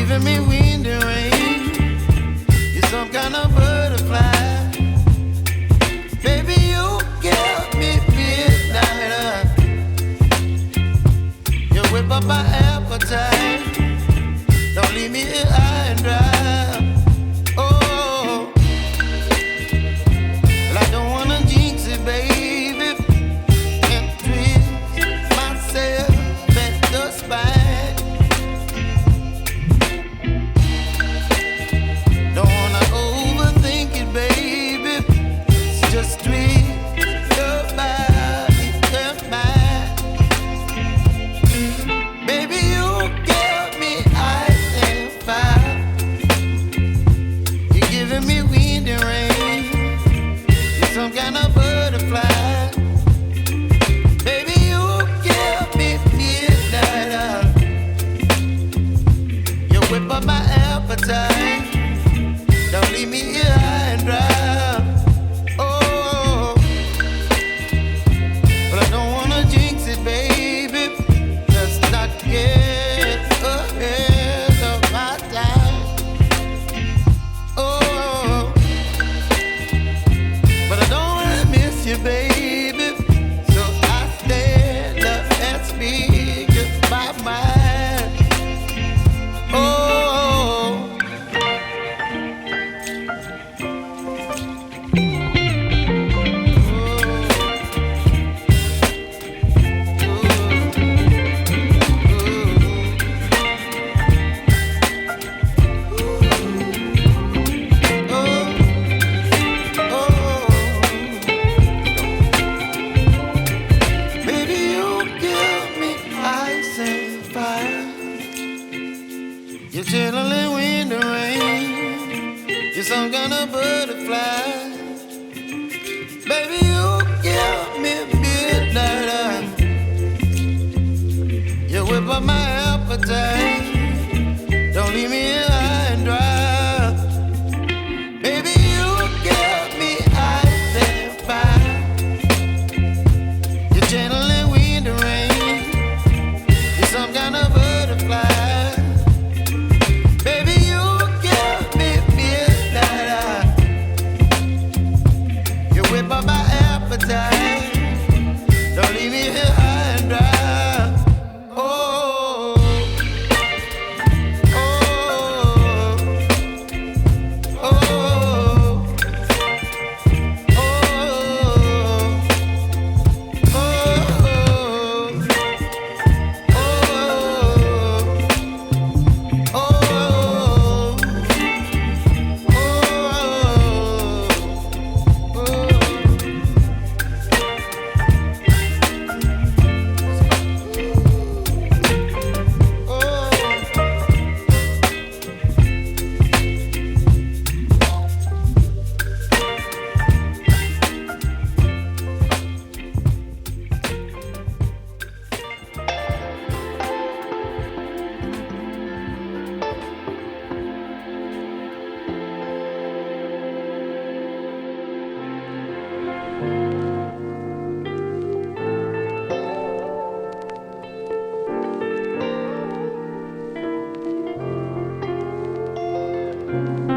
giving me wind and rain. You're some kind of butterfly. Baby, you give me midnight. You whip up my appetite. Don't leave me here high and dry. Oh, well, I don't wanna jinx it, baby, and twist myself at the spine. Don't wanna overthink it, baby. It's just twist your body and mine. Baby, you give me ice and fire. You're giving me wind and rain. You're some kind of butterfly. Baby, you give me midnight. You whip up my appetite. Don't leave me here high and dry. Oh, but I don't wanna jinx it, baby. Let's not get ahead of my time. Oh, but I don't wanna miss you, baby. So I stand up and speak my mind. Oh. Baby, you give me ice and fire. You're chilling wind and rain. You're some kind of butterfly. Baby, you give me midnight. You whip up my appetite. Don't leave me here high and dry. Baby, you give me ice and fire. You're channeling wind and rain. You're some kind of butterfly. Baby, you give me midnight. You whip up my appetite. Don't leave me here high and dry. Oh, oh, oh, oh, oh, Thank you.